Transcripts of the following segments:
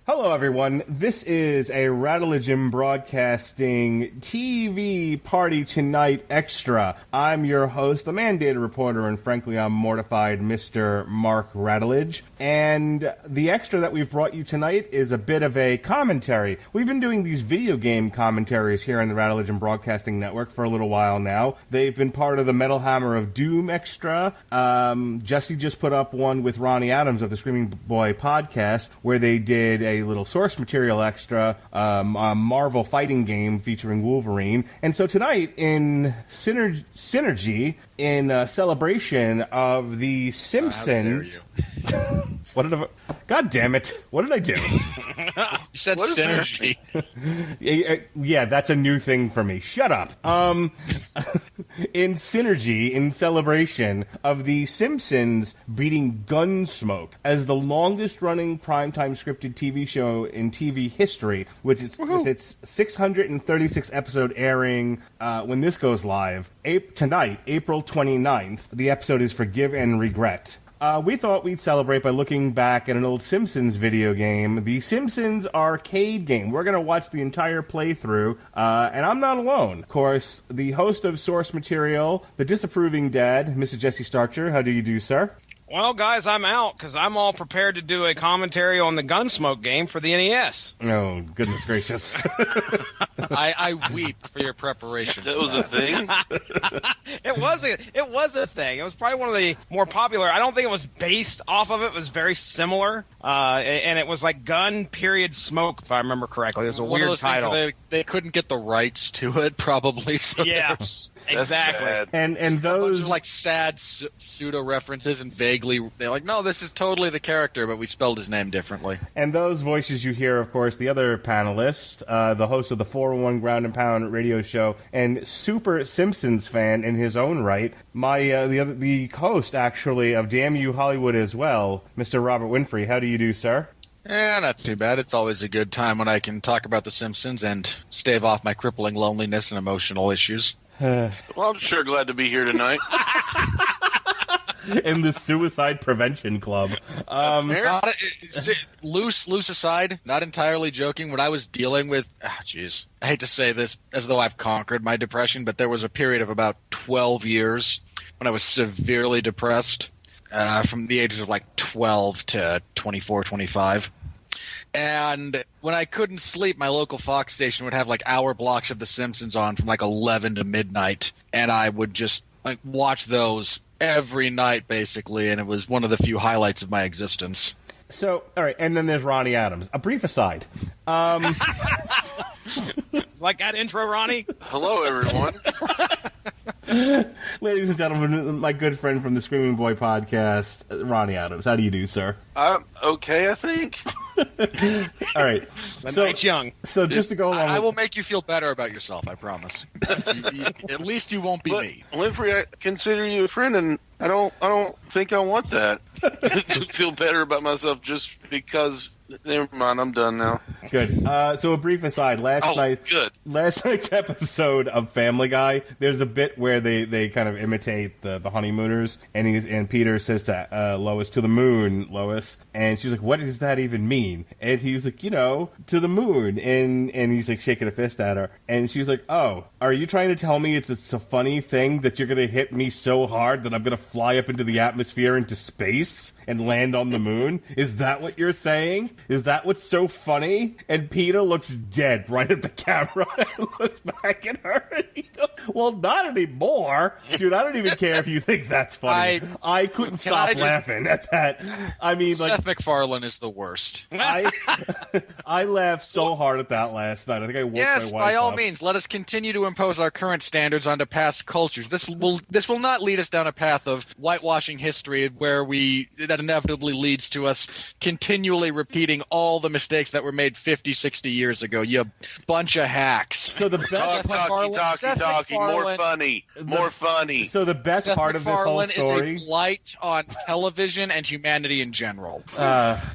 Hello, everyone. This is a Rattlegion Broadcasting TV Party Tonight Extra. I'm your host, the mandated reporter, and frankly, I'm mortified, Mr. Mark Rattledge. And the extra that we've brought you tonight is a bit of a commentary. We've been doing these video game commentaries here on the Rattlegion Broadcasting Network for a little while now. They've been part of the Metal Hammer of Doom Extra. Jesse just put up one with Ronnie Adams of the Screaming Boy podcast, where they did a little source material extra, a Marvel fighting game featuring Wolverine. And so tonight, in synergy, in celebration of the Simpsons... God damn it. What did I do? You said synergy. Yeah, that's a new thing for me. Shut up. In synergy, in celebration of the Simpsons beating Gunsmoke as the longest-running primetime scripted TV show in TV history, with its 636 episode airing when this goes live, tonight, April 29th. The episode is Forgive and Regret. We thought we'd celebrate by looking back at an old Simpsons video game, the Simpsons arcade game. We're going to watch the entire playthrough, and I'm not alone. Of course, the host of Source Material, the disapproving dad, Mr. Jesse Starcher. How do you do, sir? Well, guys, I'm out because I'm all prepared to do a commentary on the Gunsmoke game for the NES. Oh, goodness gracious. I weep for your preparation. That was a thing? It was a thing. It was probably one of the more popular. I don't think it was based off of it. It was very similar. And it was like Gun period Smoke, if I remember correctly. It was a one weird title. They couldn't get the rights to it, probably. So yeah, exactly. Sad. And a bunch those... of like sad pseudo-references and vaguely... They're like, no, this is totally the character, but we spelled his name differently. And those voices you hear, of course, the other panelist, the host of the 401 Ground and Pound radio show, and super Simpsons fan in his own right, the host, actually, of Damn You Hollywood as well, Mr. Robert Winfree. How do you do, sir? Not too bad. It's always a good time when I can talk about The Simpsons and stave off my crippling loneliness and emotional issues. Well, I'm sure glad to be here tonight. In the Suicide Prevention Club. Loose aside, not entirely joking, when I was dealing with, I hate to say this as though I've conquered my depression, but there was a period of about 12 years when I was severely depressed, from the ages of like 12 to 24, 25. And when I couldn't sleep, my local Fox station would have like hour blocks of The Simpsons on from like 11 to midnight, and I would just like watch those every night, basically, and it was one of the few highlights of my existence. So, all right, and then there's Ronnie Adams. A brief aside. Like that intro, Ronnie? Hello, everyone. Ladies and gentlemen, my good friend from the Screaming Boy podcast, Ronnie Adams. How do you do, sir? I'm okay, I think. All right. Night's young. So just to go along... I will make you feel better about yourself, I promise. At least you won't be me. Winfrey, I consider you a friend, and I don't think I want that. To feel better about myself just because... Never mind, I'm done now. Good. So a brief aside. Last night's episode of Family Guy, there's a bit where they kind of imitate the honeymooners, and Peter says to Lois, "To the moon, Lois," and she's like, "What does that even mean?" And he was like, "To the moon," and he's like shaking a fist at her, and she was like, "Oh, are you trying to tell me it's a funny thing that you're gonna hit me so hard that I'm gonna fly up into the atmosphere into space and land on the moon? Is that what you're saying? Is that what's so funny?" And Peter looks dead right at the camera and looks back at her and he goes, "Well, not anymore. Dude, I don't even care if you think that's funny." I couldn't stop laughing at that. I mean, like, Seth MacFarlane is the worst. I laughed so hard at that last night. I think I woke my wife up. By all means, let us continue to impose our current standards onto past cultures. This will not lead us down a path of whitewashing history where that inevitably leads to us continually repeating all the mistakes that were made 50, 60 years ago. You bunch of hacks. So the best talkie, more funny. So the best part of this whole story is a blight on television and humanity in general.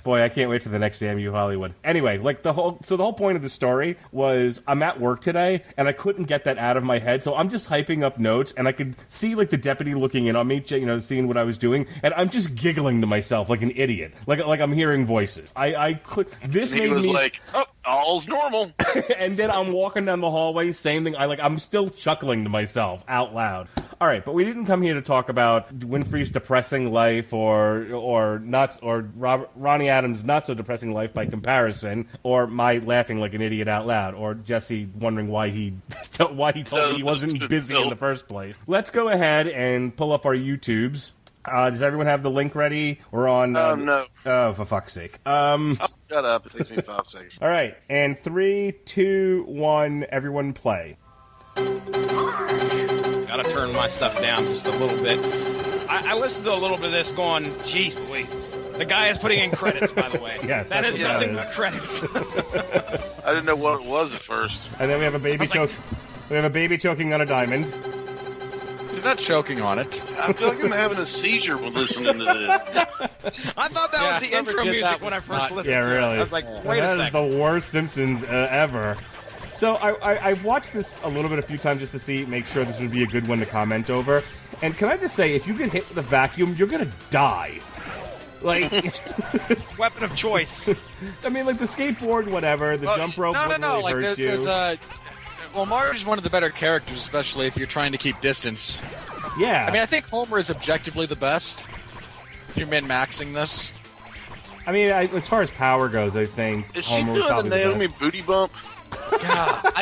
Boy, I can't wait for the next Damn You Hollywood. Anyway, like the whole point of the story was I'm at work today and I couldn't get that out of my head, so I'm just hyping up notes and I could see like the deputy looking in on me, seeing what I was doing, and I'm just giggling to myself like an idiot, like I'm hearing voices. I could. This and made he was me like, "Oh, all's normal." And then I'm walking down the hallway, same thing. I'm still chuckling to myself out loud. All right, but we didn't come here to talk about Winfree's depressing life or Ronnie Adams' not so depressing life by comparison, or my laughing like an idiot out loud, or Jesse wondering why he told me he wasn't busy in the first place. Let's go ahead and pull up our YouTubes. Does everyone have the link ready? We're on... no. Oh, for fuck's sake. Oh, shut up. It takes me 5 seconds. All right, and 3, 2, 1, everyone play. Gotta turn my stuff down just a little bit. I listened to a little bit of this going, geez Louise. The guy is putting in credits, by the way. Yes, that is what nothing that but is. credits. I didn't know what it was at first. And then we have a baby We have a baby choking on a diamond. He's not choking on it. I feel like I'm having a seizure when listening to this. I thought that was the whoever intro did music that when I was first not- listened Yeah, to really. it. I was like, wait a That is second. the worst Simpsons ever. So I've watched this a little bit a few times just to make sure this would be a good one to comment over. And can I just say, if you get hit with a vacuum, you're gonna die. Like, Weapon of choice. I mean, like the skateboard, whatever, the jump rope wouldn't really Like hurt you. well, Marge's one of the better characters, especially if you're trying to keep distance. Yeah. I mean, I think Homer is objectively the best. If you're min-maxing this. I mean, as far as power goes, I think Is she Homer was doing the probably the Naomi best. booty bump? God,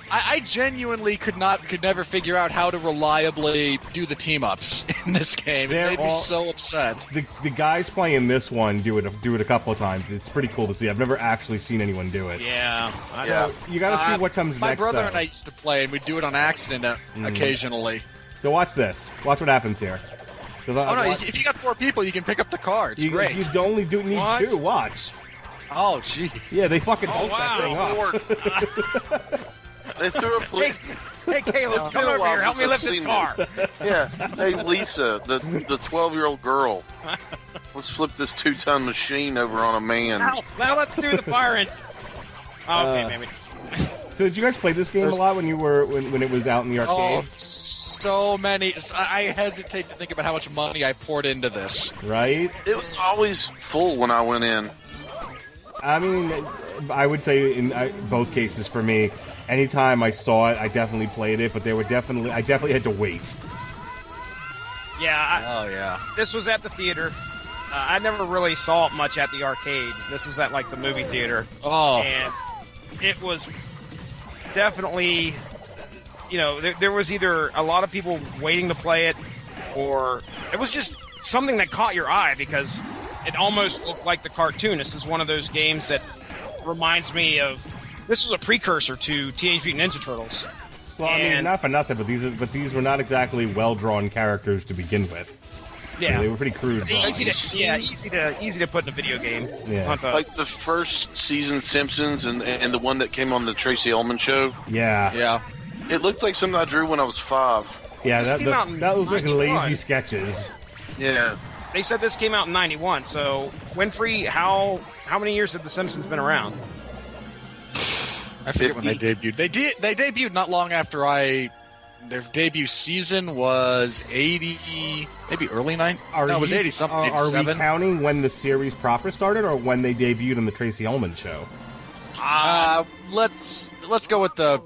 I genuinely could never figure out how to reliably do the team-ups in this game. They're It made me all- so upset. The guys playing this one do it a couple of times. It's pretty cool to see. I've never actually seen anyone do it. Yeah. Yeah. You got to see what comes My next. brother though. and I used to play, and we'd do it on accident occasionally. So watch this. Watch what happens here. Oh no! If you got 4 people, you can pick up the car. It's great. You only need What? 2. Watch. Oh, gee. Yeah, they fucking hold wow. that thing up. They threw a plate. Hey, Caleb, come over here. Help me lift this car. Yeah. Hey, Lisa, the 12-year-old girl. Let's flip this 2-ton machine over on a man. Now let's do the firing. Okay, maybe. So did you guys play this game a lot when it was out in the Oh, arcade? so many. I hesitate to think about how much money I poured into this. Right? It was always full when I went in. I mean, I would say in both cases for me, anytime I saw it, I definitely played it, but I definitely had to wait. Yeah, Oh, yeah. this was at the theater. I never really saw it much at the arcade. This was at, like, the movie theater. Oh. And it was definitely, there was either a lot of people waiting to play it, or it was just something that caught your eye because it almost looked like the cartoon. This is one of those games that reminds me of... This was a precursor to Teenage Mutant Ninja Turtles. Well, I mean, not for nothing, but these were not exactly well-drawn characters to begin with. Yeah, They were pretty crude. easy to put in a video game. Yeah. Like the first season Simpsons and the one that came on the Tracy Ullman show. Yeah. Yeah. It looked like something I drew when I was 5. Yeah, This came out in that was like 91. lazy sketches. Yeah. They said this came out in 91, so Winfree, how many years have The Simpsons been around? I forget when they debuted. They debuted not long after their debut season was 80, maybe early 90. No, it was 80 something. Are we 87. counting when the series proper started, or when they debuted on the Tracy Ullman show? Let's go with the.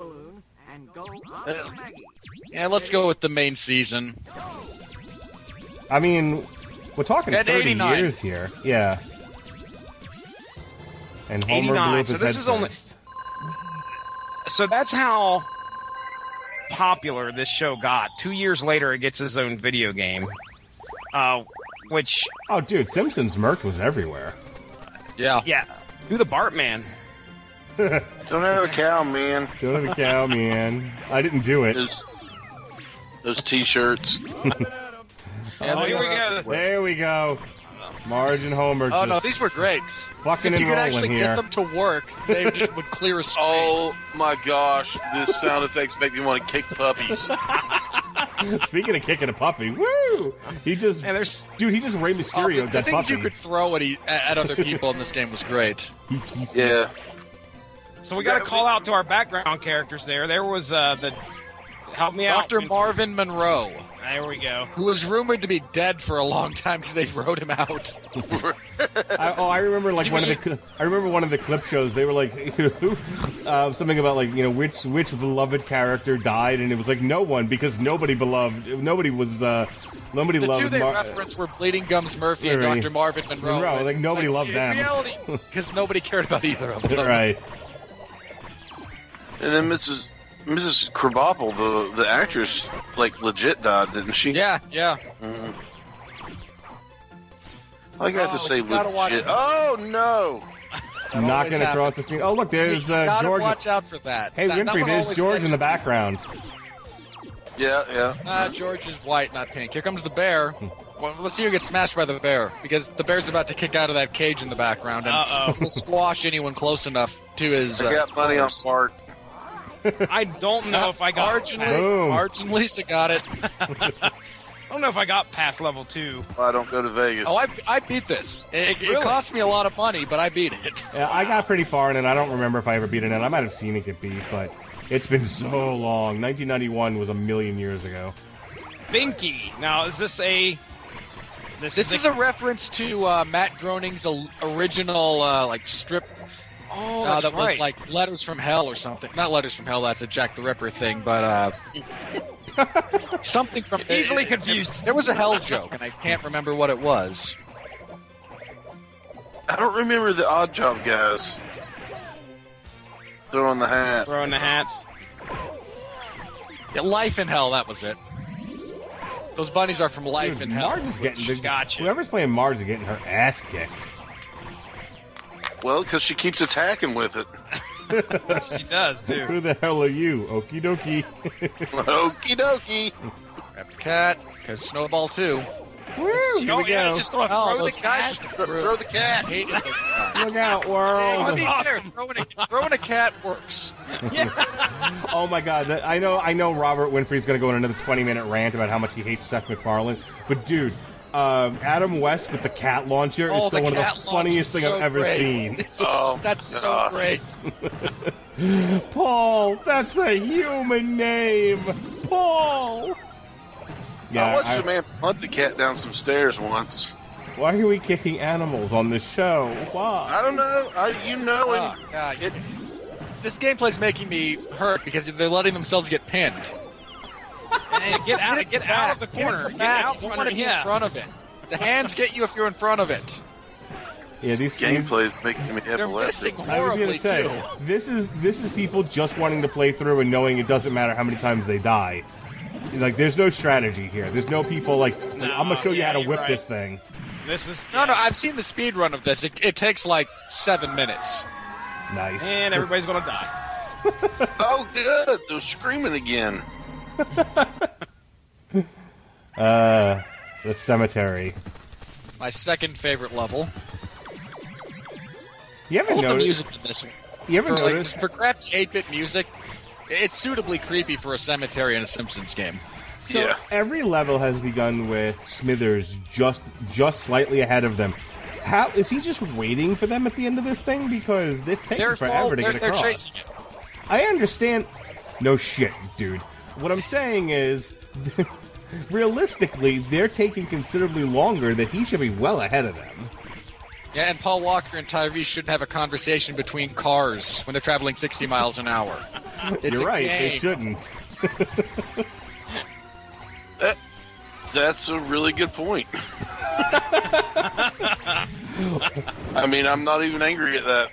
Let's go with the main season. I mean, we're talking At 30 89. years here. Yeah. And Homer 89, blew up so his this head is only- first. So that's how popular this show got. 2 years later, it gets his own video game, which, Oh, dude, Simpsons merch was everywhere. Yeah. yeah, do the Bartman. Don't have a cow, man. Don't have a cow, man. I didn't do it. Those T-shirts. Oh, here we go. There we go. Marge and Homer Oh no, just these were great. fucking If you and could actually rolling get here. them to work, they just would clear a screen. Oh my gosh, this sound effects make me want to kick puppies. Speaking of kicking a puppy, woo! Woo! He just, and there's dude, he just Rey Mysterio. The things you could throw at other people in this game was great. Yeah. So we got to call out to our background characters there. There was the help me out, Dr. Marvin Monroe. There we go. Who was rumored to be dead for a long time because they wrote him out. I remember like one of the clip shows. They were like something about like which beloved character died, and it was like no one because nobody loved. The two they referenced were Bleeding Gums Murphy and Dr. Marvin Monroe. Like nobody loved them. In reality, because nobody cared about either of them. Right. And then Mrs. Krabappel, the actress, like legit died, didn't she? Yeah. Mm. I got to say gotta legit. Oh no! Knocking across the street. Oh look, there's you gotta George. Watch out for that. Hey Winfree, there's George in the background. Yeah. George is white, not pink. Here comes the bear. Well, let's see who gets smashed by the bear, because the bear's about to kick out of that cage in the background, and will squash anyone close enough to his. I got money on Bart. I don't know if I got Marge and Lisa got it. I don't know if I got past level 2. I don't go to Vegas. Oh, I beat this. It cost me a lot of money, but I beat it. Yeah, I got pretty far in it. I don't remember if I ever beat it. I might have seen it get beat, but it's been so long. 1991 was a million years ago. Binky. Now, is this a... This is a reference to Matt Groening's original like strip. Oh, that's that right. was like Letters from Hell or something. Not Letters from Hell. That's a Jack the Ripper thing, but something from easily confused. There was a hell joke, and I can't remember what it was. I don't remember the Odd Job guys throwing the hat. Throwing the hats. Yeah, Life in Hell. That was it. Those bunnies are from Life in Hell. Marge is getting Gotcha. Whoever's playing Marge is getting her ass kicked. Well, because she keeps attacking with it. She does, too. Who the hell are you? Okie dokie. Okie dokie. Grab the cat, because Snowball too. Woo! Here we go. Just gonna throw the cat. Throw the cat. Hated those guys. Look out, world. To be fair, throwing a cat works. Oh my God! I know. Robert Winfree's going to go on another 20-minute rant about how much he hates Seth MacFarlane, but dude, Adam West with the cat launcher is still one of the funniest things I've ever seen. That's so great. Paul, that's a human name, Paul. Yeah, I watched a man punt the cat down some stairs once. Why are we kicking animals on this show? Why? I don't know. God. This gameplay's making me hurt because they're letting themselves get pinned. Hey, get out of the corner. Get out You from want to be in front of it. The hands get you if you're in front of it. Yeah, these gameplay is making me They're missing epileptic. I was horribly gonna say, too. this is people just wanting to play through and knowing it doesn't matter how many times they die. Like, there's no strategy here. There's no people like I'm gonna show you how to whip this thing. This is No, I've seen the speed run of this. It takes like 7 minutes. Nice. And everybody's gonna die. Oh, good. They're screaming again. The cemetery. My second favorite level. You ever Hold the noticed? music in this one. You ever For, noticed? for crappy 8-bit music, it's suitably creepy for a cemetery in a Simpsons game. So Yeah. every level has begun with Smithers just slightly ahead of them. How is he just waiting for them at the end of this thing? Because it's taking forever to get They're across. chasing it. I understand. No shit, dude. What I'm saying is, realistically, they're taking considerably longer. That he should be well ahead of them. Yeah, and Paul Walker and Tyrese shouldn't have a conversation between cars when they're traveling 60 miles an hour. It's You're a right. game. They shouldn't. That's a really good point. I mean, I'm not even angry at that.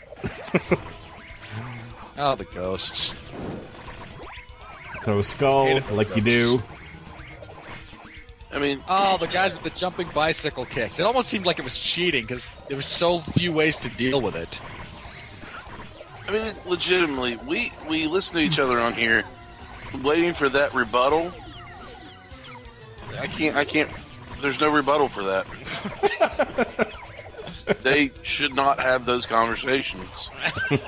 Oh, the ghosts. Throw a skull like you do. I mean, Oh, the guys with the jumping bicycle kicks. It almost seemed like it was cheating because there were so few ways to deal with it. legitimately, we listen to each other on here, waiting for that rebuttal. I can't. There's no rebuttal for that. They should not have those conversations. There's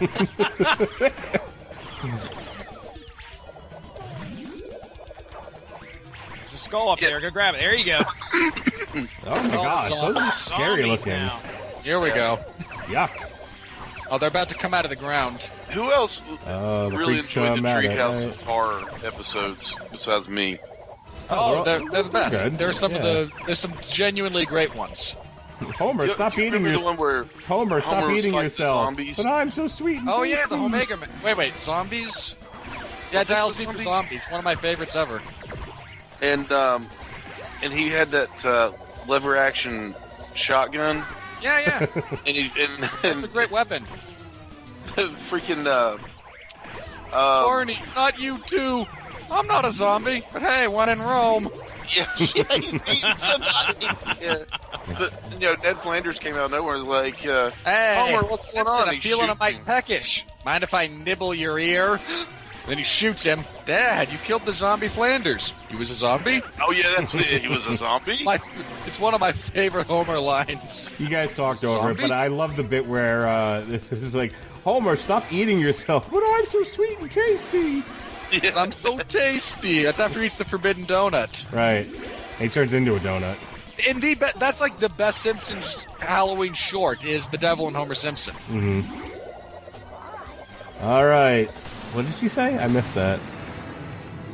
a skull up there. Go grab it. There you go. Oh my gosh, those are scary looking. Now. Here we go. Yuck. Oh, they're about to come out of the ground. Who else really freaks enjoyed the come at it, Treehouse right? of Horror episodes besides me? Oh, they're the best. Good. There's some genuinely great ones. Homer, stop eating remember yourself. the one where Homer, stop Homer was eating fighting the yourself. zombies? But I'm so sweet. And Oh yeah, the tasty. Omega Man. Wait, zombies? Yeah, Dial C for Zombies. One of my favorites ever. and he had that lever action shotgun, Yeah. and It's a great weapon. freaking Barney, not you too. I'm not a zombie, but hey, one in Rome. yeah, yeah. But Ned Flanders came out of nowhere and was like, Hey, Homer, what's going Simpson, on? I'm He's feeling a mite shooting. peckish. Mind if I nibble your ear? Then he shoots him. Dad, you killed the zombie Flanders. He was a zombie? Oh yeah, that's what he was, a zombie. It's one of my favorite Homer lines. You guys talked over it, Zombie? but I love the bit where this is like, Homer, stop eating yourself. But I'm so sweet and tasty. Yeah. I'm so tasty. That's after he eats the forbidden donut. Right. He turns into a donut. Indeed, that's like the best Simpsons Halloween short is The Devil and Homer Simpson. All right. What did she say? I missed that.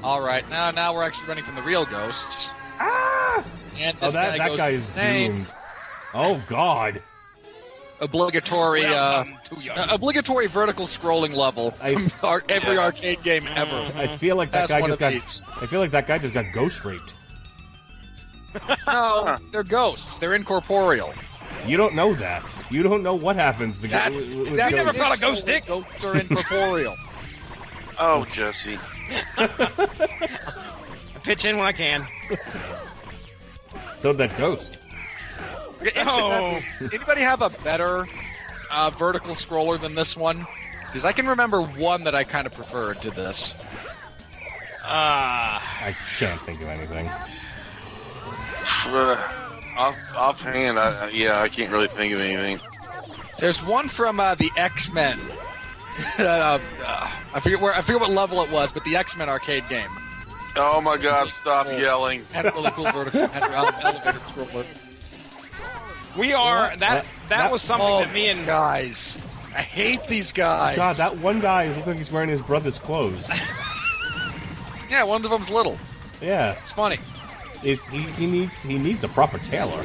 All right, now we're actually running from the real ghosts. Ah! And Oh, this that goes guy is insane. doomed. Oh, God. Obligatory, Well, too young. obligatory vertical scrolling level from every arcade game ever. I feel like that That's guy one just of got. these. I feel like that guy just got ghost raped. No, they're ghosts. They're incorporeal. You don't know that. You don't know what happens to That- with that never ghosts. felt a ghost dick. Ghosts are incorporeal. Oh, Jesse. I pitch in when I can. So did that ghost. Oh. Anybody have a better vertical scroller than this one? Because I can remember one that I kind of preferred to this. I can't think of anything. Offhand, I can't really think of anything. There's one from the X-Men. I forget what level it was, but the X-Men arcade game Oh my God! Stop yelling. had a really cool vertical elevator scroller. We are that that- was something Oh, that me these and guys. I hate these guys. God, that one guy looks like he's wearing his brother's clothes. Yeah, one of them's little. Yeah, It's funny. he needs a proper tailor.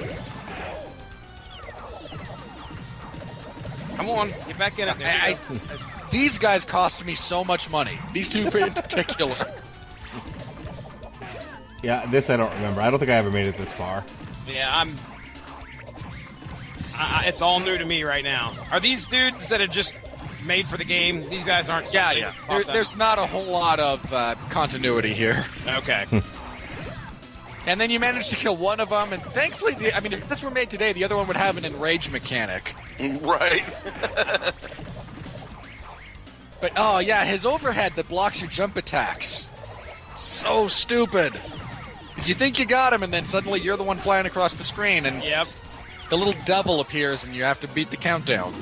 come on, get back in it. There you go. These guys cost me so much money. These two in particular. Yeah, this I don't remember. I don't think I ever made it this far. Yeah, it's all new to me right now. Are these dudes that are just made for the game? These guys aren't. Yeah. There's not a whole lot of continuity here. Okay. And then you manage to kill one of them, and thankfully, if this were made today, the other one would have an enrage mechanic. Right. But, oh yeah, his overhead that blocks your jump attacks. So stupid. Because you think you got him, and then suddenly you're the one flying across the screen, and Yep. the little devil appears, and you have to beat the countdown.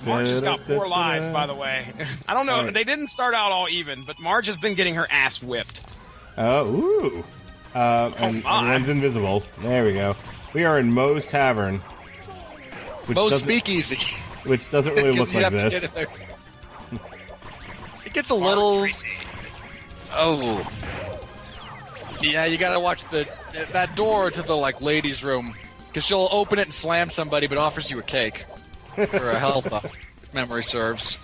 Marge has got 4 lives, by the way. I don't know. Alright. They didn't start out all even, but Marge has been getting her ass whipped. Ooh. And my. everyone's invisible. There we go. We are in Moe's Tavern. Which Moe's doesn't- Speakeasy. Which doesn't really 'Cause look you like have to this. get in there. It gets a little... Tracy. Oh. Yeah, you gotta watch that door to the, ladies' room. Because she'll open it and slam somebody, but offers you a cake. For a health up, if memory serves.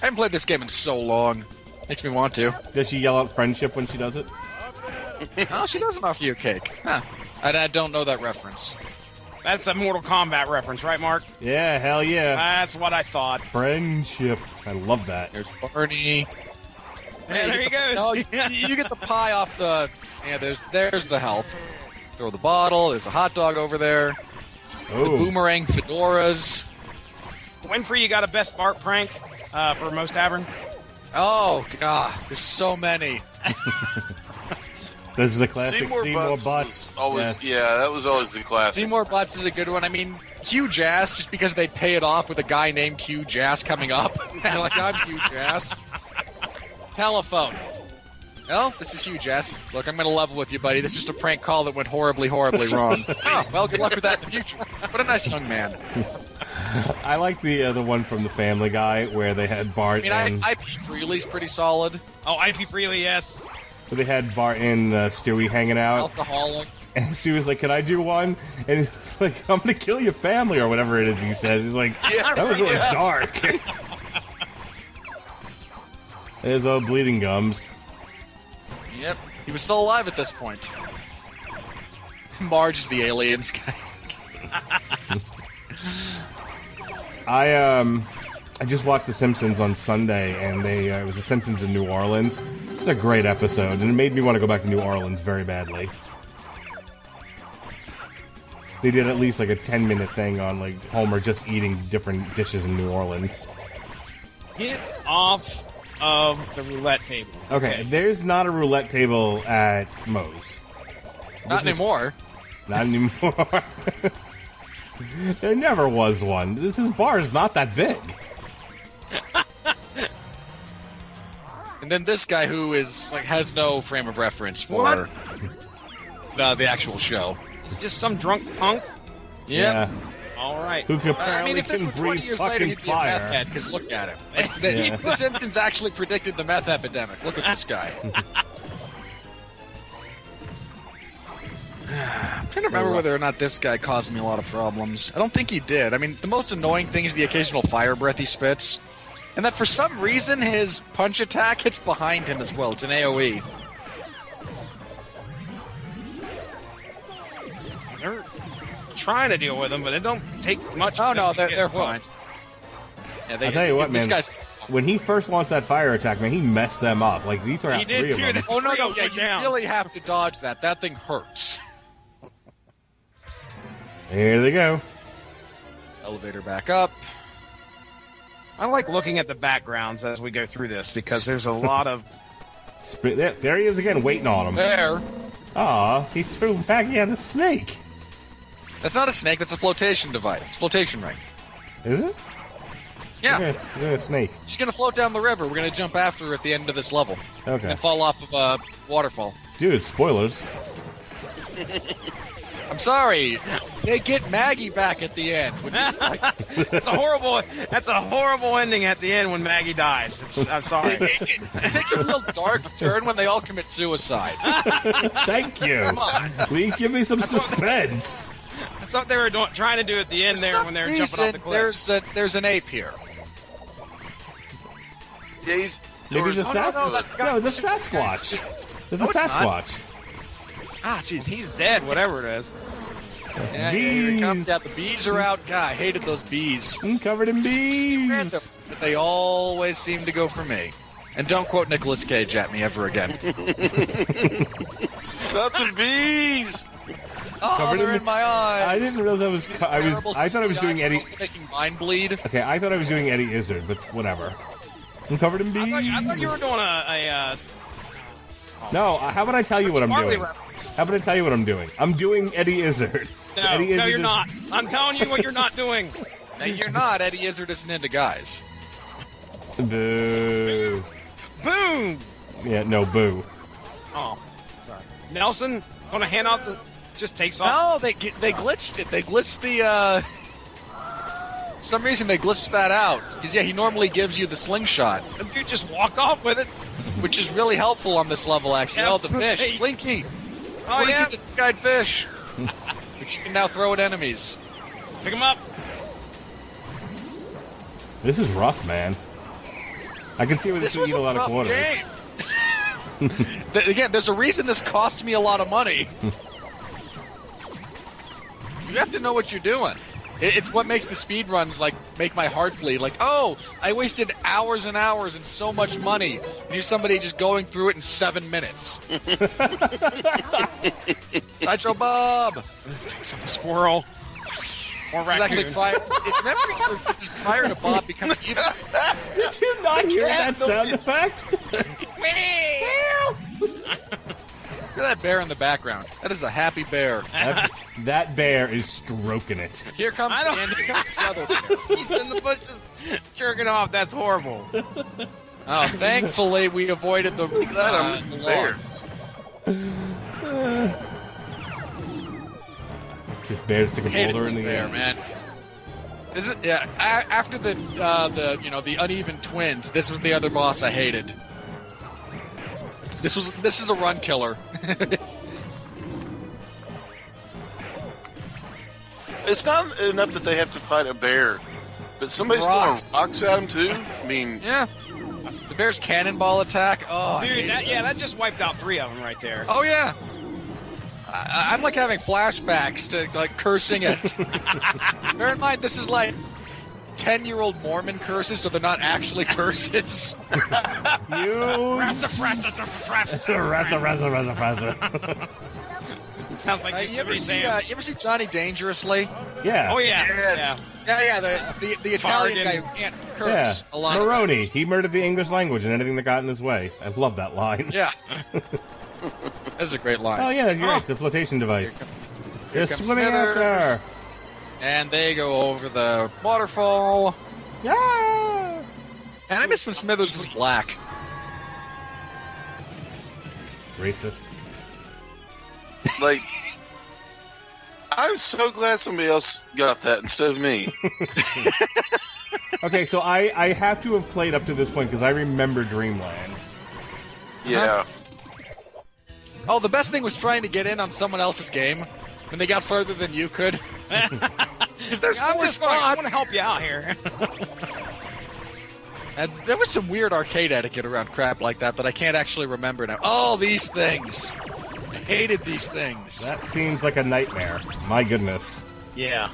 I haven't played this game in so long. Makes me want to. Does she yell out friendship when she does it? Oh, she doesn't offer you a cake. Huh. I don't know that reference. That's a Mortal Kombat reference, right, Mark? Yeah, hell yeah. That's what I thought. Friendship. I love that. There's Barney. Yeah, there he goes. Oh, you get the pie off the... Yeah, there's the health. Throw the bottle. There's a hot dog over there. Oh, Boomerang fedoras. Winfree, you got a best Bart prank for Moe's Tavern? Oh, God. There's so many. this is a classic Seymour Butts. was always, Yes. yeah, that was always the classic. Seymour Butts is a good one. I mean, Huge Ass, just because they pay it off with a guy named Huge Ass coming up. Like, I'm Huge Ass. Telephone. Well, this is huge, Jess. Look, I'm going to level with you, buddy. This is just a prank call that went horribly, horribly wrong. Oh, well, good luck with that in the future. What a nice young man. I like the one from the Family Guy where they had Bart. I mean, IP Freely's pretty solid. Oh, IP Freely, yes. Where they had Bart and Stewie hanging out. Alcoholic. And Stewie's like, "Can I do one?" And he's like, "I'm gonna kill your family," or whatever it is he says. He's like, "Yeah, that was really dark." There's bleeding gums. Yep, he was still alive at this point. Marge is the aliens guy. I just watched The Simpsons on Sunday, and it was The Simpsons in New Orleans. It's a great episode, and it made me want to go back to New Orleans very badly. They did at least like a 10-minute thing on like Homer just eating different dishes in New Orleans. Get off of the roulette table. Okay, there's not a roulette table at Moe's. Not anymore. Not anymore. There never was one. This bar is not that big. And then this guy who is like has no frame of reference for the actual show. It's just some drunk punk. Yep. Yeah. All right. Who apparently I mean, if this can were 20 breathe years later, fucking he'd be a fire. meth head, because look at him. Like, the Simpsons actually predicted the meth epidemic. Look at this guy. I'm trying to remember whether or not this guy caused me a lot of problems. I don't think he did. I mean, the most annoying thing is the occasional fire breath he spits. And that for some reason, his punch attack hits behind him as well. It's an AoE. They're trying to deal with them, but it don't take much. Oh, no, they're fine. Yeah, I'll tell you what, this man. Guy's... When he first launched that fire attack, man, he messed them up. Like, he tore out did, 3 of them. Oh, no, Three yeah, of them you really have to dodge that. That thing hurts. Here they go. Elevator back up. I like looking at the backgrounds as we go through this because there's a lot of. There he is again, waiting on him. There. Aw, he threw Maggie at a snake. That's not a snake, that's a flotation device. It's a flotation ring. Is it? Yeah. Look at a snake. She's gonna float down the river. We're gonna jump after her at the end of this level. Okay. And fall off of a waterfall. Dude, spoilers. I'm sorry. They get Maggie back at the end. That's a horrible ending at the end when Maggie dies. I'm sorry. It takes a real dark turn when they all commit suicide. Thank you. Come on. Please give me some suspense. That's what they were trying to do at the end there when they were jumping off the cliff. There's an ape here. Yeah, Maybe the Sasquatch. No, the Sasquatch. There's a Sasquatch. Ah, jeez, he's dead. Whatever it is. Yeah, here it comes. Yeah, the bees are out. God, I hated those bees. I'm covered in Random, bees. but they always seem to go for me. And don't quote Nicolas Cage at me ever again. Not the bees. Oh, they're in my eyes. I didn't realize I thought I was doing Eddie. Making mind bleed. Okay, I thought I was doing Eddie Izzard, but whatever. I'm covered in bees. I thought you were doing a No, how about I tell you what I'm Marley doing? reference. How about I tell you what I'm doing? I'm doing Eddie Izzard. No, Eddie Izzard you're is- not. I'm telling you what you're not doing. No, you're not. Eddie Izzard isn't into guys. Boo. Boom. Yeah, no, boo. Oh, sorry. Nelson, gonna hand out the. Just takes off. No, they glitched it. They glitched the. For some reason, they glitched that out. Because, yeah, he normally gives you the slingshot, The dude just walked off with it. which is really helpful on this level, actually. Yes, Oh, the fish. right. Blinky. Oh, Blinky yeah. the guide fish. Which you can now throw at enemies. Pick him up. This is rough, man. I can see where this would eat a lot of rough quarters. game. Again, there's a reason this cost me a lot of money. You have to know what you're doing. It's what makes the speed runs make my heart bleed. Like, oh, I wasted hours and hours and so much money. And here's somebody just going through it in 7 minutes. Sideshow Bob. Some squirrel. Or This is actually raccoon. this is prior to Bob becoming evil. Did you not hear that sound effect? Look at that bear in the background. That is a happy bear. That bear is stroking it. Here comes I don't- the other bear. He's in the bushes jerking off. That's horrible. Oh, thankfully we avoided the. Glad I'm the Bears. Just Bears took a boulder in the air, air. man. This is, yeah. After the uneven twins, this was the other boss I hated. This is a run killer. It's not enough that they have to fight a bear, but somebody's throwing rocks at them too. I mean, yeah. The bear's cannonball attack. Oh, dude, that just wiped out 3 of them right there. Oh yeah. I'm like having flashbacks to like cursing it. Bear in mind, this is like 10-year-old Mormon curses, so they're not actually curses. Sounds like you ever see Johnny Dangerously? Yeah. Oh yeah. The Italian guy who can't curse a lot. Maroney. He murdered the English language and anything that got in his way. I love that line. Yeah. That's a great line. Oh yeah, you're right. It's a flotation device. They're swimming after. And they go over the waterfall. Yeah. And I miss when Smithers was black. Racist. like, I'm so glad somebody else got that instead of me. Okay, so I have to have played up to this point because I remember Dreamland. Yeah. Oh, the best thing was trying to get in on someone else's game when they got further than you could. There's I four spots. want to help you out here. And there was some weird arcade etiquette around crap like that that I can't actually remember now. Oh, these things. I hated these things. That seems like a nightmare. My goodness. Yeah.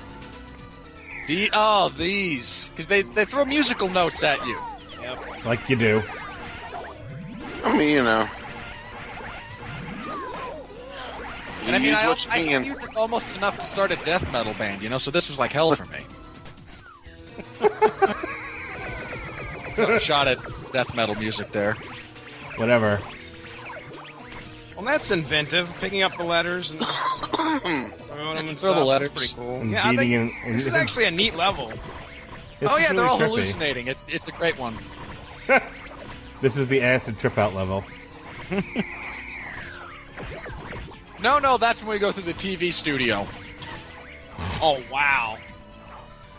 These. Because they throw musical notes at you. Yep. Like you do. I mean, you know. And I mean, I had music almost enough to start a death metal band, you know, so this was like hell for me. So a shot at death metal music there. Whatever. Well, that's inventive, picking up the letters and throwing them and Throw the stuff. letters. That's pretty cool. And Yeah, I think beating this is actually a neat level. This Oh is yeah, they're really all trippy. hallucinating. It's a great one. This is the acid trip out level. No, that's when we go through the TV studio. Oh wow.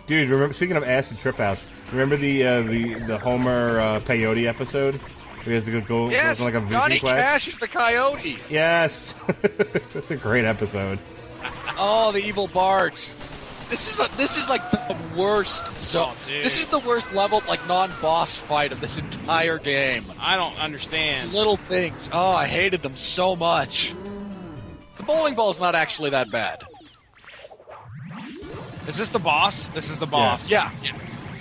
Dude, remember? Speaking of acid trip outs, remember the Homer peyote episode? Where he has to go Yes, on like a vision Johnny quest? Cash is the coyote. Yes, that's a great episode. Oh, the evil bards. This is like the worst. So Oh, dude. this is the worst level, like non-boss fight of this entire game. I don't understand. It's little things. Oh, I hated them so much. The bowling ball's not actually that bad. Is this the boss? This is the boss. Yeah.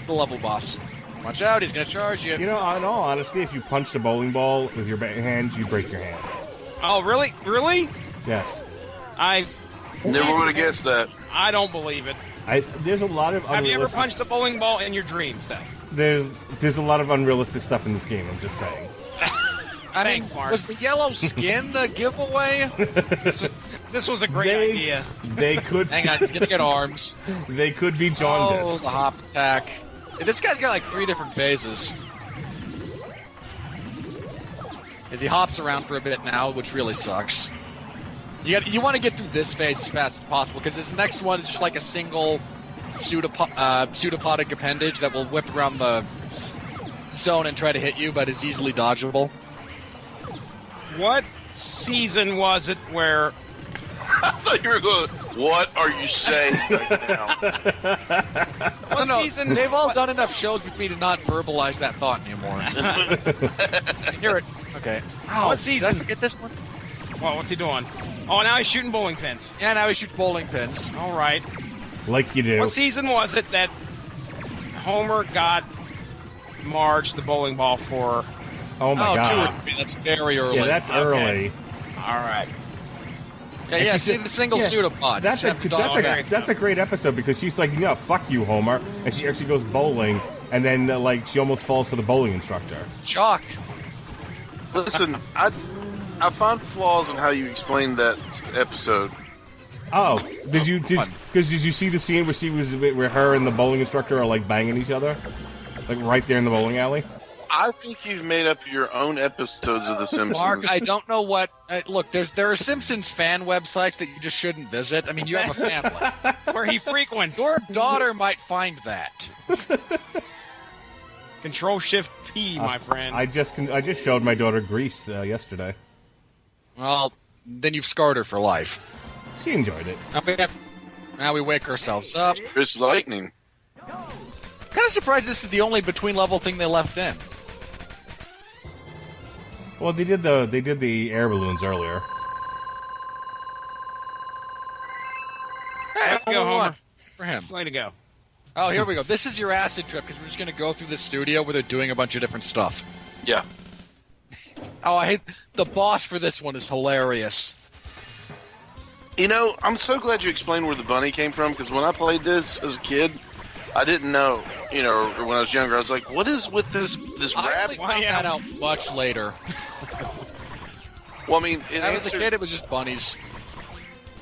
The level boss. Watch out, he's gonna charge you. You know, in all honesty, if you punch the bowling ball with your hands, you break your hand. Oh, really? Really? Yes. I Never would have guessed that. don't believe it. There's a lot of Have you ever unrealistic- punched a bowling ball in your dreams, then? There's a lot of unrealistic stuff in this game. I'm just saying. Thanks, Mark. Was the yellow skin a giveaway? This was a great idea. They could. Hang on, he's gonna get arms. They could be Oh, jaundiced. the hop attack. This guy's got like 3 different phases. As he hops around for a bit now, which really sucks. You want to get through this phase as fast as possible, because this next one is just like a single pseudopodic appendage that will whip around the zone and try to hit you, but is easily dodgeable. What season was it where... I thought you were going, what are you saying right now? What season... They've all done enough shows with me to not verbalize that thought anymore. I can hear it. Okay. Oh, what season? Did I forget this one? Well, what's he doing? Oh, now he's shooting bowling pins. Yeah, now he shoots bowling pins. All right. Like you do. What season was it that Homer got Marge the bowling ball for... Oh my god. 2 or 3. That's very early. Yeah, that's Okay. early. All right. Yeah, she see said- the single pseudopod. That's a great episode because she's like, yeah, fuck you, Homer, and she actually goes bowling, and then like she almost falls for the bowling instructor. Shock. Listen, I found flaws in how you explained that episode. Oh, did you see the scene where her and the bowling instructor are like banging each other, like right there in the bowling alley? I think you've made up your own episodes of The Simpsons. Mark, I don't know what. Look, there are Simpsons fan websites that you just shouldn't visit. I mean, you have a family. It's where he frequents. Your daughter might find that. Control-Shift-P, my friend. I just showed my daughter Grease yesterday. Well, then you've scarred her for life. She enjoyed it. Now we wake ourselves up. It's lightning. Kind of surprised this is the only between-level thing they left in. Well, they did the air balloons earlier. Hey, Go, Homer. for him. Way to go. Oh, here we go. This is your acid trip, because we're just going to go through the studio where they're doing a bunch of different stuff. Yeah. Oh, I hate... The boss for this one is hilarious. You know, I'm so glad you explained where the bunny came from, because when I played this as a kid, I didn't know, you know, or when I was younger, I was like, what is with this I rabbit? only found that out much later. Well, I mean, When I was a kid, it was just bunnies.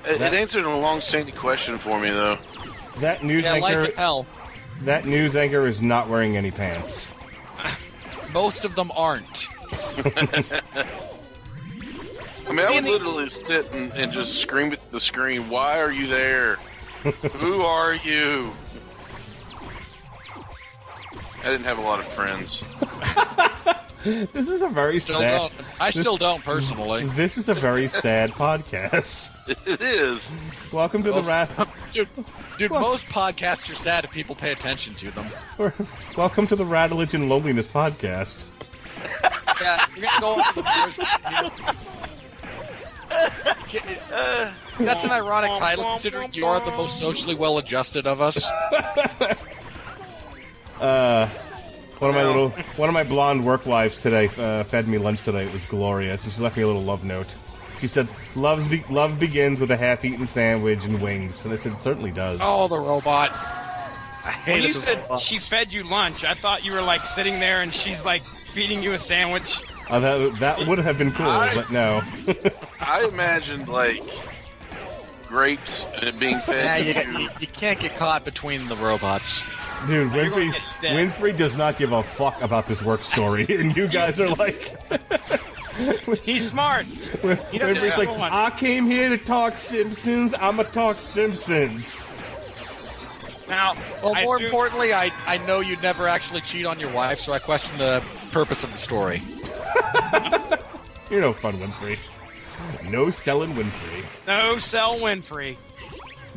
It answered a long-standing question for me, though. That news Yeah, life anchor. in hell. That news anchor is not wearing any pants. Most of them aren't. I mean, I would literally sit and just scream at the screen, why are you there? Who are you? I didn't have a lot of friends. This is a very sad. I still don't, personally. This is a very sad podcast. It is. Welcome to the rat. Dude, most podcasts are sad if people pay attention to them. Welcome to the Rattledge and Loneliness podcast. Yeah, we're gonna go over the first. That's an ironic title, considering you're the most socially well-adjusted of us. One of my blonde work wives today fed me lunch today. It was glorious, and she left me a little love note. She said, "Love begins with a half-eaten sandwich and wings," and I said, "It certainly does." Oh, the robot! When you said she fed you lunch, I thought you were like sitting there and she's like feeding you a sandwich. That would have been cool, but no. I imagined, like, grapes being fed. You can't get caught between the robots. Dude, Winfree does not give a fuck about this work story, and you guys are like... He's smart. He doesn't Winfree's like, I came here to talk Simpsons, I'ma talk Simpsons. Now, well, more importantly, I know you'd never actually cheat on your wife, so I question the purpose of the story. You're no fun, Winfree. No selling Winfree. No sell Winfree.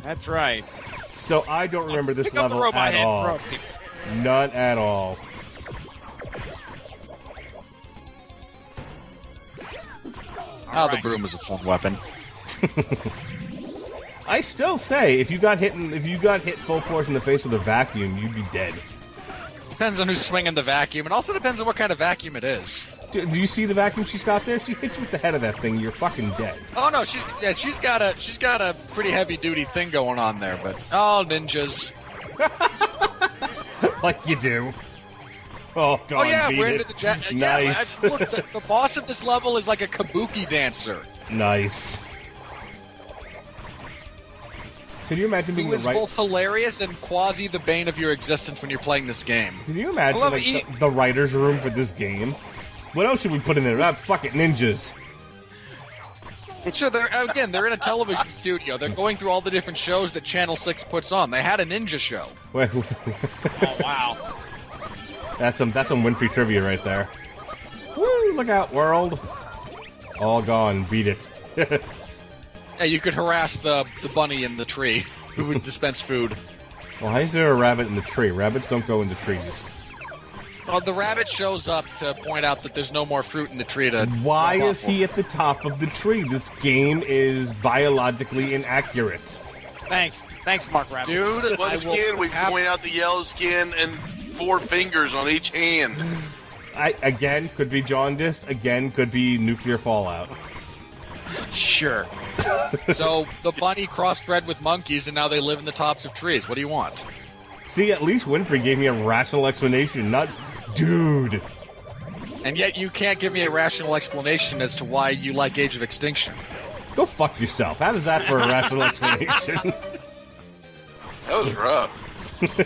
That's right. So I don't remember this Pick up the level robot at head, all. throw it, people. None at all. The broom is a fun weapon. I still say, if you got hit full force in the face with a vacuum, you'd be dead. Depends on who's swinging the vacuum, and also depends on what kind of vacuum it is. Do you see the vacuum she's got there? She hits you with the head of that thing, you're fucking dead. Oh no, she's got a pretty heavy duty thing going on there, but ninjas. Like you do. Oh god. Oh yeah, we're into the jet. Nice. Yeah, look, the boss of this level is like a kabuki dancer. Nice. Can you imagine being Who is both hilarious and quasi the bane of your existence when you're playing this game? Can you imagine the writer's room for this game? What else should we put in there? Fuck it, ninjas. Sure, they're in a television studio. They're going through all the different shows that Channel 6 puts on. They had a ninja show. Oh, wow. That's some Winfree trivia right there. Woo, look out, world. All gone, beat it. Yeah, you could harass the bunny in the tree who would dispense food. Why is there a rabbit in the tree? Rabbits don't go into trees. Well, the rabbit shows up to point out that there's no more fruit in the tree to... Why is he at the top of the tree? This game is biologically inaccurate. Thanks, Mark Rabbit. Dude, once again, we point out the yellow skin and 4 fingers on each hand. Again, could be jaundiced. Again, could be nuclear fallout. Sure. So, the bunny crossbred with monkeys, and now they live in the tops of trees. What do you want? See, at least Winfree gave me a rational explanation, not... Dude. And yet you can't give me a rational explanation as to why you like Age of Extinction. Go fuck yourself. How does that for a rational explanation? That was rough.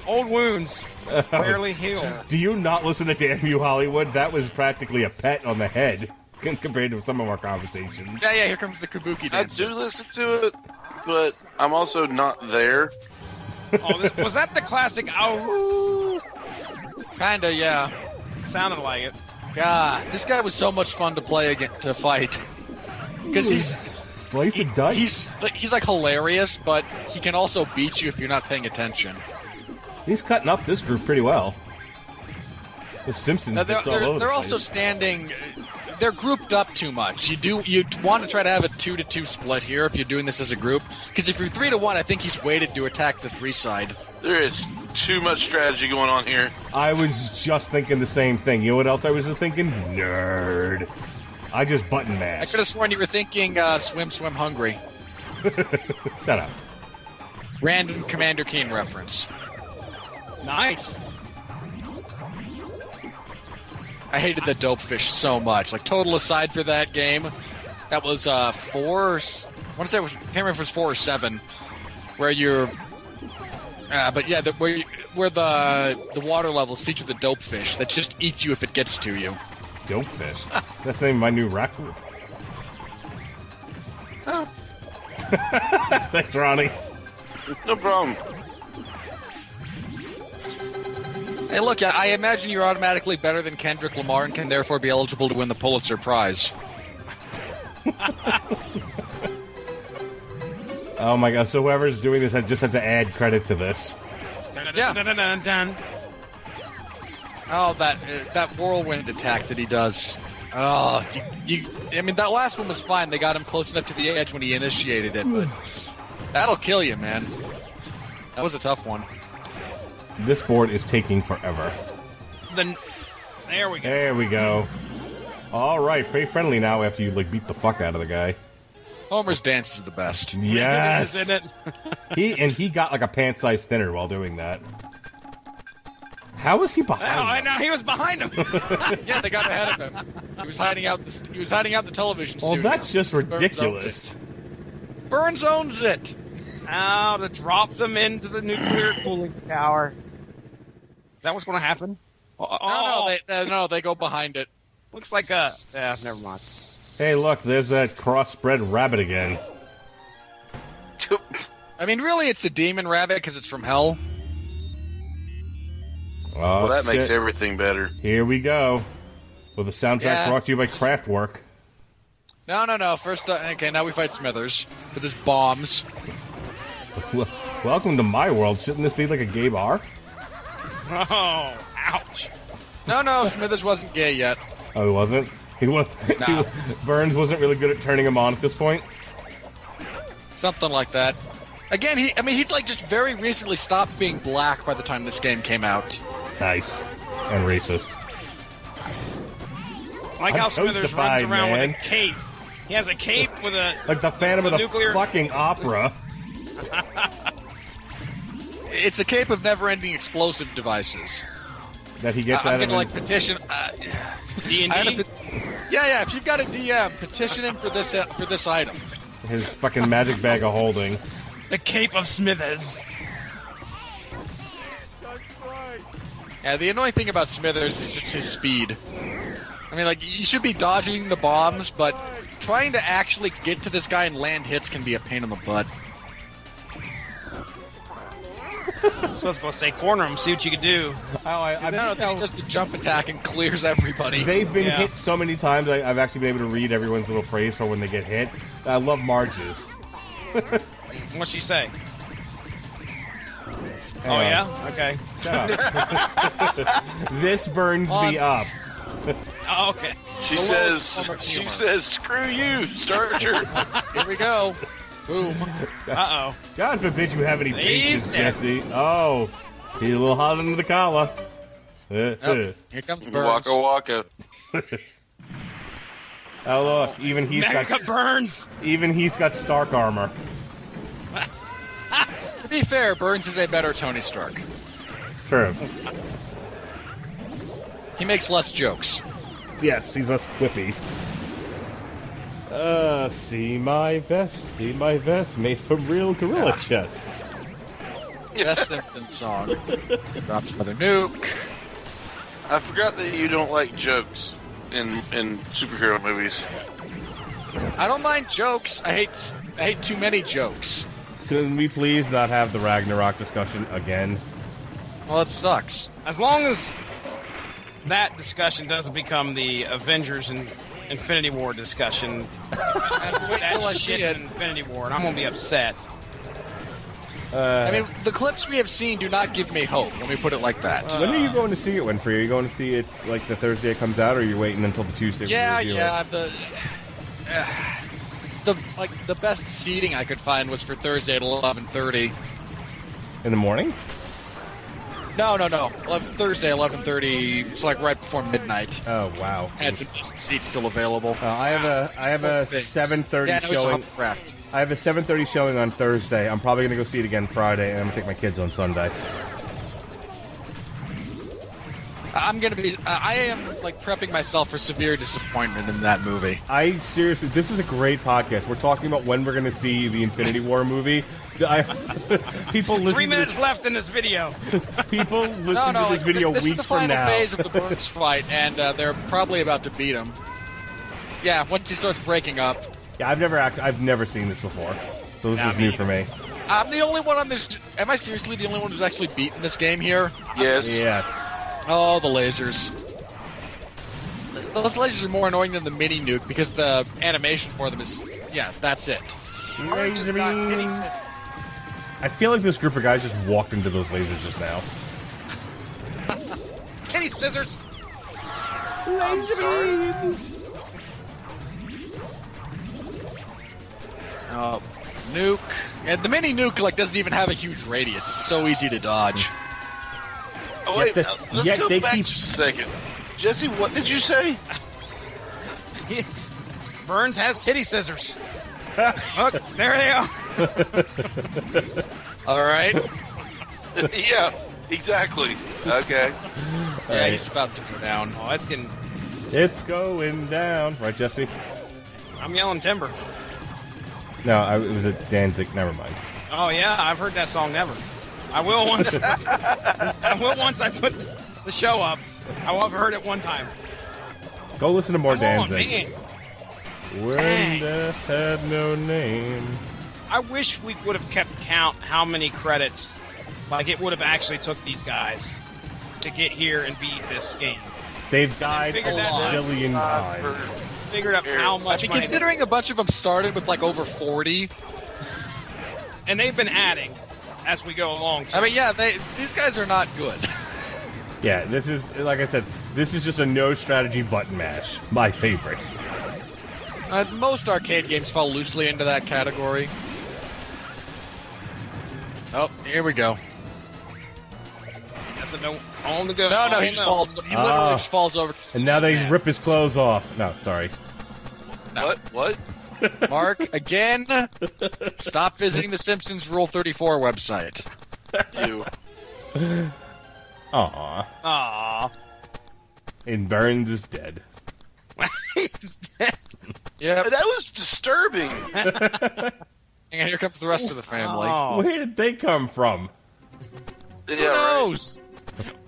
Old wounds rarely heal. Do you not listen to Damn You Hollywood? That was practically a pet on the head compared to some of our conversations. Yeah, here comes the kabuki dance. I do listen to it, but I'm also not there. Oh, was that the classic? Oh, Kinda, yeah. sounded like it. God, this guy was so much fun to play to fight. Because Slice and dice. He's like hilarious, but he can also beat you if you're not paying attention. He's cutting up this group pretty well. The Simpsons. They're also standing. They're grouped up too much. You want to try to have a 2-2 split here if you're doing this as a group. Because if you're 3-1, I think he's waited to attack the 3 side. There is too much strategy going on here. I was just thinking the same thing. You know what else I was just thinking? Nerd. I just button mash. I could have sworn you were thinking swim, swim, hungry. Shut up. Random Commander Keen reference. Nice. I hated the dope fish so much. Like, total aside for that game, that was 4. I want to say it was. I can't remember if it was 4 or 7. Where you're. But yeah, where the water levels feature the dope fish that just eats you if it gets to you. Dope fish. That's the name of my new record. Oh. Thanks, Ronnie. No problem. Hey, look, I imagine you're automatically better than Kendrick Lamar and can therefore be eligible to win the Pulitzer Prize. Oh my god, so whoever's doing this, I just have to add credit to this. Yeah. Oh, that whirlwind attack that he does. Oh, I mean, that last one was fine. They got him close enough to the edge when he initiated it, but that'll kill you, man. That was a tough one. This board is taking forever. There we go. There we go. Alright, pretty friendly now after you, beat the fuck out of the guy. Homer's dance is the best. Yes! Isn't it? he got a pant size thinner while doing that. How was he behind him? No, he was behind him. Yeah, they got ahead of him. He was hiding out the television studio. Well, that's just ridiculous. Burns owns it. Now to drop them into the nuclear cooling tower. Is that what's going to happen? No, they go behind it. Looks like a... Yeah, never mind. Hey, look, there's that crossbred rabbit again. I mean, really, it's a demon rabbit because it's from hell. Oh, well, that shit. makes everything better. Here we go. With the soundtrack brought to you by Kraftwerk. No. First, okay, now we fight Smithers with his bombs. Welcome to my world. Shouldn't this be like a gay bar? Oh, ouch. No, Smithers wasn't gay yet. Oh, he wasn't? He was. Nah. Burns wasn't really good at turning him on at this point. Something like that. Again, he's just very recently stopped being black by the time this game came out. Nice. And racist. I like how Smithers runs around with a cape. He has a cape with a... Like the Phantom of the nuclear... fucking Opera. It's a cape of never-ending explosive devices. That he gets out of his... petition... D&D? Yeah, if you've got a DM, petition him for this item. His fucking magic bag of holding. The Cape of Smithers. Yeah, the annoying thing about Smithers is just his speed. I mean, you should be dodging the bombs, but trying to actually get to this guy and land hits can be a pain in the butt. So let's go say corner him, see what you can do. I think he does the jump attack and clears everybody. They've been hit so many times, I've actually been able to read everyone's little phrase for when they get hit. I love Marge's. What's she say? Oh, yeah? Okay. Shut up. This burns me up. Oh, okay. She says, screw you, Starcher. Here we go. Boom. Uh-oh. God forbid you have any patience, Jesse. Oh, he's a little hot under the collar. Here comes Burns. Waka waka. Oh, look, even he's got Burns. Even he's got Stark armor. To be fair, Burns is a better Tony Stark. True. He makes less jokes. Yes, he's less quippy. See my vest, made from real gorilla chest. Best Simpsons song. Drops another nuke. I forgot that you don't like jokes in superhero movies. I don't mind jokes. I hate too many jokes. Can we please not have the Ragnarok discussion again? Well, it sucks. As long as that discussion doesn't become the Avengers and Infinity War discussion, that shit in Infinity War, and I'm gonna be upset. I mean, the clips we have seen do not give me hope. Let me put it like that. When are you going to see it, Winfree? Are you going to see it like the Thursday it comes out, or are you waiting until the Tuesday? Yeah. The best seating I could find was for Thursday at 11:30. In the morning? No. Thursday 11:30. It's like right before midnight. Oh wow! And some decent seats still available. I have a 7:30 showing. I have a 7:30 showing on Thursday. I'm probably gonna go see it again Friday, and I'm gonna take my kids on Sunday. I am like prepping myself for severe disappointment in that movie. I seriously, this is a great podcast. We're talking about when we're going to see the Infinity War movie. People listen 3 minutes left in this video. People listen to this video this weeks from now. This is the final phase of the Burns fight, and they're probably about to beat him. Yeah, once he starts breaking up. Yeah, I've never seen this before, so this is new for me. I'm the only one on this. Am I seriously the only one who's actually beaten this game here? Yes. Yes. Oh, the lasers. Those lasers are more annoying than the mini nuke because the animation for them is... Yeah, that's it. Laser beams. I feel like this group of guys just walked into those lasers just now. Kitty scissors! Laser beams! Oh, nuke. And the mini nuke doesn't even have a huge radius. It's so easy to dodge. Oh, wait, let's go back just a second. Jesse, what did you say? Burns has titty scissors. Look, there they are. All right. Yeah, exactly. Okay. Yeah, he's about to go down. Oh, that's getting... It's going down. Right, Jesse? I'm yelling timber. No, it was a Danzig. Never mind. Oh, yeah, I've heard that song never. I will once. I put the show up. I will have heard it one time. Go listen to more Come on, Danzig. man. When death had no name. I wish we would have kept count how many credits, like it would have actually took these guys to get here and beat this game. They've died a zillion times. times. Figured out how much. I mean, considering a bunch of them started with over 40, and they've been adding as we go along. I mean, yeah, these guys are not good. Yeah, this is, like I said, this is just a no strategy button mash. My favorite. Most arcade games fall loosely into that category. Oh, here we go. That's a no on the go. No, he just falls. He literally just falls over. And now they rip his clothes off. No, sorry. No. What? Mark, again, stop visiting the Simpsons Rule 34 website. You. Aww. And Burns is dead. He's dead. Yeah, that was disturbing. And here comes the rest of the family. Oh. Where did they come from? Yeah, Who knows?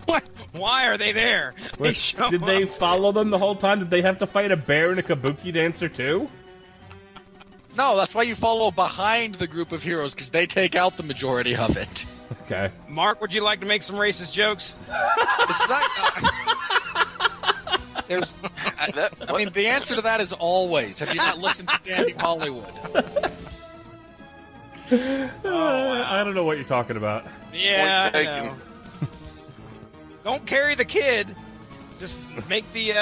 What? Why are they there? Did they follow them the whole time? Did they have to fight a bear and a kabuki dancer too? No, that's why you follow behind the group of heroes, because they take out the majority of it. Okay. Mark, would you like to make some racist jokes? I mean, the answer to that is always. Have you not listened to Danny Hollywood? I don't know what you're talking about. Yeah, I know. Don't carry the kid. Just make the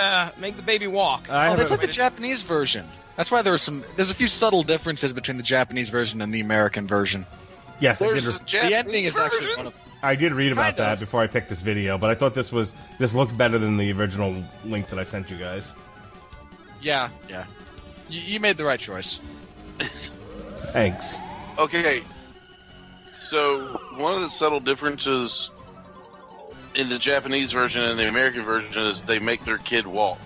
baby walk. They put the Japanese version. That's why there's a few subtle differences between the Japanese version and the American version. Yes, I did. The ending is actually one of them. I did read about that before I picked this video, but I thought this looked better than the original link that I sent you guys. Yeah. You made the right choice. Thanks. Okay. So, one of the subtle differences in the Japanese version and the American version is they make their kid walk.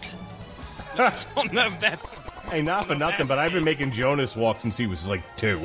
I don't know if that's... Hey, not for nothing, but I've been making Jonas walk since he was like 2.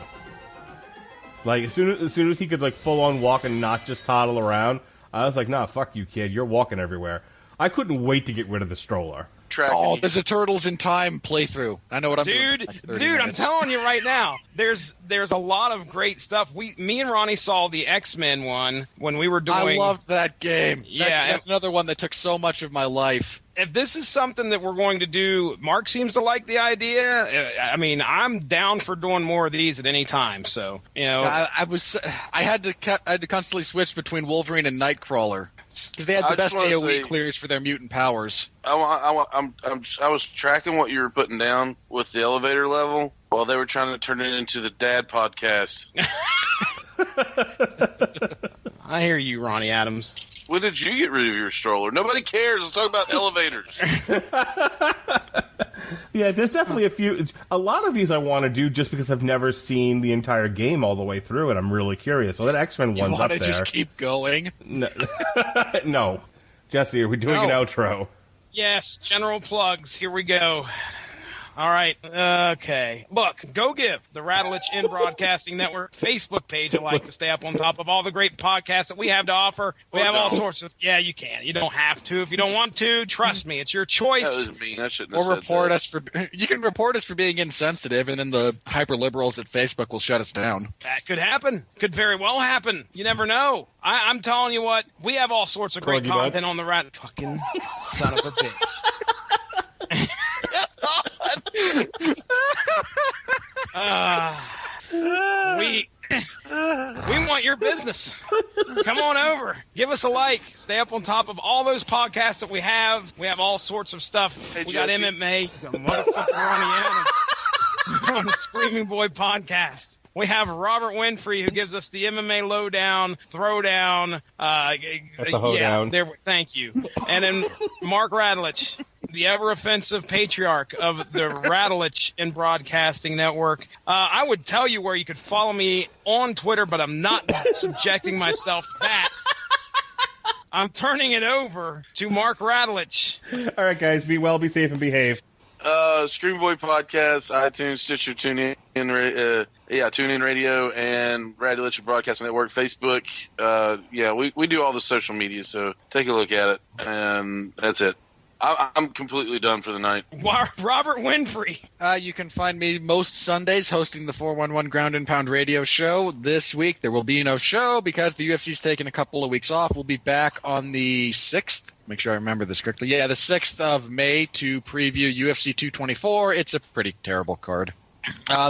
Like, as soon as he could, like, full-on walk and not just toddle around, I was like, nah, fuck you, kid. You're walking everywhere. I couldn't wait to get rid of the stroller. Oh, there's a Turtles in Time playthrough. I know what I'm doing. Dude, I'm telling you right now, there's a lot of great stuff. Me and Ronnie saw the X-Men one when we were doing. I loved that game. Yeah, that's another one that took so much of my life. If this is something that we're going to do, Mark seems to like the idea. I mean, I'm down for doing more of these at any time. So, you know, I had to constantly switch between Wolverine and Nightcrawler because they had the best AOE clears for their mutant powers. I was tracking what you were putting down with the elevator level while they were trying to turn it into the Dad podcast. I hear you, Ronnie Adams. When did you get rid of your stroller? Nobody cares. Let's talk about elevators. Yeah, there's definitely a lot of these I want to do just because I've never seen the entire game all the way through, and I'm really curious. So that X-Men one's up there. You want to just keep going? No. Jesse, are we doing an outro? Yes, general plugs. Here we go. All right. Okay. Look, go give the Radulich in Broadcasting Network Facebook page a like to stay up on top of all the great podcasts that we have to offer. We have all sorts of. Yeah, you can. You don't have to if you don't want to. Trust me, it's your choice. That was mean. I shouldn't or have report said us for. You can report us for being insensitive, and then the hyper liberals at Facebook will shut us down. That could happen. Could very well happen. You never know. I'm telling you what. We have all sorts of great content on the Rat. Fucking son of a bitch. We want your business. Come on over. Give us a like. Stay up on top of all those podcasts that we have. We have all sorts of stuff. Hey, we got MMA. Motherfucker Ronnie Adams on the Screaming Boy podcast. We have Robert Winfree, who gives us the MMA lowdown, throwdown. That's a hoedown. Yeah, thank you. And then Mark Radulich, the ever-offensive patriarch of the Radulich in Broadcasting Network. I would tell you where you could follow me on Twitter, but I'm not subjecting myself to that. I'm turning it over to Mark Radulich. All right, guys. Be well, be safe, and behave. Scream Boy Podcast, iTunes, Stitcher, TuneIn Radio, and Radulich Broadcasting Network, Facebook. We do all the social media, so take a look at it, and that's it. I'm completely done for the night. Robert Winfree. You can find me most Sundays hosting the 411 Ground and Pound radio show. This week there will be no show because the UFC's taken a couple of weeks off. We'll be back on the 6th. Make sure I remember this correctly. Yeah, the 6th of May to preview UFC 224. It's a pretty terrible card.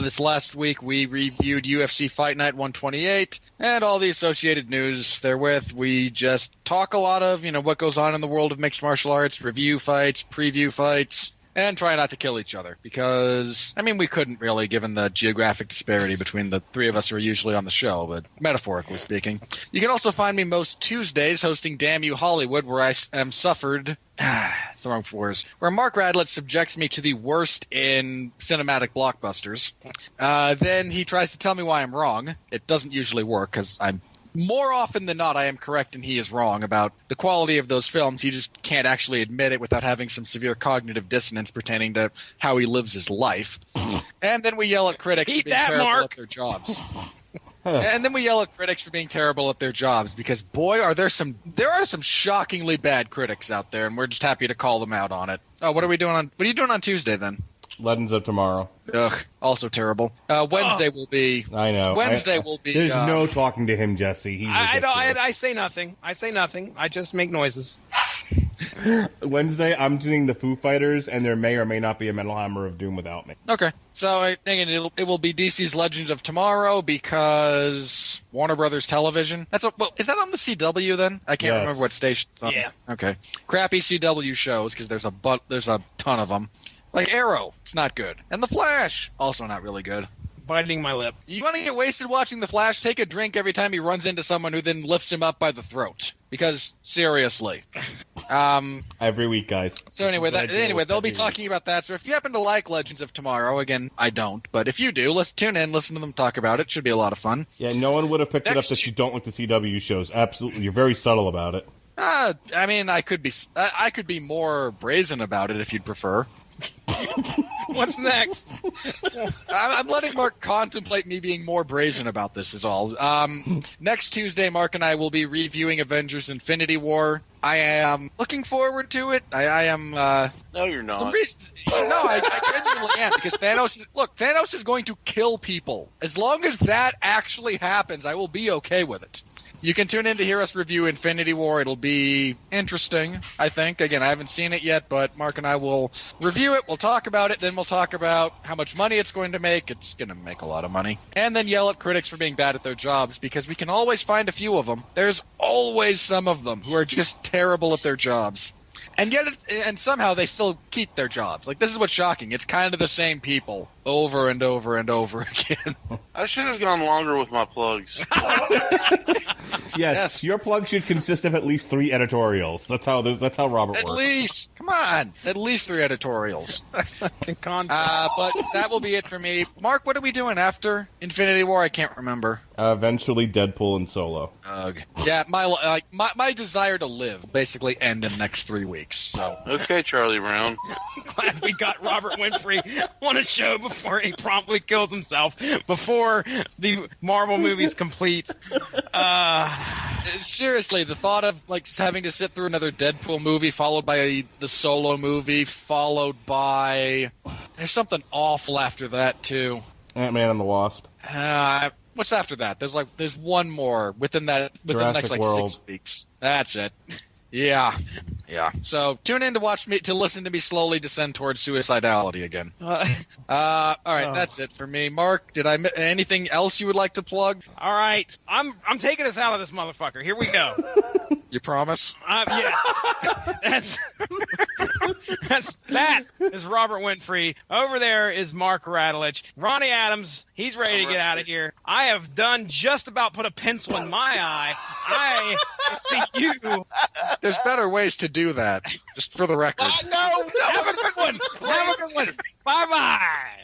This last week we reviewed UFC Fight Night 128 and all the associated news therewith. We just talk a lot of, what goes on in the world of mixed martial arts, review fights, preview fights, and try not to kill each other because, we couldn't really, given the geographic disparity between the three of us who are usually on the show, but metaphorically speaking. You can also find me most Tuesdays hosting Damn You Hollywood, where I am suffered... it's the wrong words. Where Mark Radulich subjects me to the worst in cinematic blockbusters. Then he tries to tell me why I'm wrong. It doesn't usually work because I'm more often than not I am correct and he is wrong about the quality of those films. He just can't actually admit it without having some severe cognitive dissonance pertaining to how he lives his life. And then we yell at critics for being terrible at their jobs. And then we yell at critics for being terrible at their jobs because, boy, there are some shockingly bad critics out there, and we're just happy to call them out on it. Oh, what are you doing on Tuesday then? Legends of Tomorrow. Ugh, also terrible. Wednesday will be. I know. Wednesday will be. There's no talking to him, Jesse. I say nothing. I just make noises. Wednesday, I'm doing the Foo Fighters, and there may or may not be a Metal Hammer of Doom without me. Okay. So I think it will be DC's Legends of Tomorrow because Warner Brothers Television. Is that on the CW then? I can't remember what station. Yeah. Okay. Crappy CW shows because there's a ton of them. Like Arrow, it's not good. And The Flash, also not really good. Biting my lip. You want to get wasted watching The Flash? Take a drink every time he runs into someone who then lifts him up by the throat. Because, seriously. Every week, guys. So anyway, they'll be talking about that. So if you happen to like Legends of Tomorrow, again, I don't. But if you do, let's tune in, listen to them talk about it. Should be a lot of fun. Yeah, no one would have picked it up that you don't like the CW shows. Absolutely. You're very subtle about it. I could be more brazen about it if you'd prefer. What's next? I'm letting Mark contemplate me being more brazen about this is all. Next Tuesday, Mark and I will be reviewing Avengers Infinity War. I am looking forward to it. I am... no, you're not. I genuinely am, because Thanos is going to kill people. As long as that actually happens, I will be okay with it. You can tune in to hear us review Infinity War. It'll be interesting, I think. Again, I haven't seen it yet, but Mark and I will review it. We'll talk about it. Then we'll talk about how much money it's going to make. It's going to make a lot of money. And then yell at critics for being bad at their jobs, because we can always find a few of them. There's always some of them who are just terrible at their jobs. And yet, and somehow they still keep their jobs. Like, this is what's shocking. It's kind of the same people over and over and over again. I should have gone longer with my plugs. Yes, your plug should consist of at least 3 editorials. That's how Robert works. At least, come on, at least 3 editorials. But that will be it for me. Mark, what are we doing after Infinity War? I can't remember. Eventually, Deadpool and Solo. Yeah, my desire to live basically end in the next 3 weeks. So okay, Charlie Brown. Glad we got Robert Winfree on a show before he promptly kills himself before the Marvel movie's complete. Seriously, the thought of like having to sit through another Deadpool movie followed by the Solo movie followed by there's something awful after that too. Ant-Man and the Wasp. What's after that? There's one more within the next like World. 6 weeks. That's it. Yeah. So tune in to listen to me slowly descend towards suicidality again. All right, that's it for me. Mark, did I anything else you would like to plug? All right, I'm taking us out of this motherfucker. Here we go. You promise? Yes. That is Robert Winfree. Over there is Mark Radulich. Ronnie Adams, he's ready to get out of here. I have done just about put a pencil in my eye. I see you. There's better ways to do that, just for the record. No. Have a good one. Bye-bye.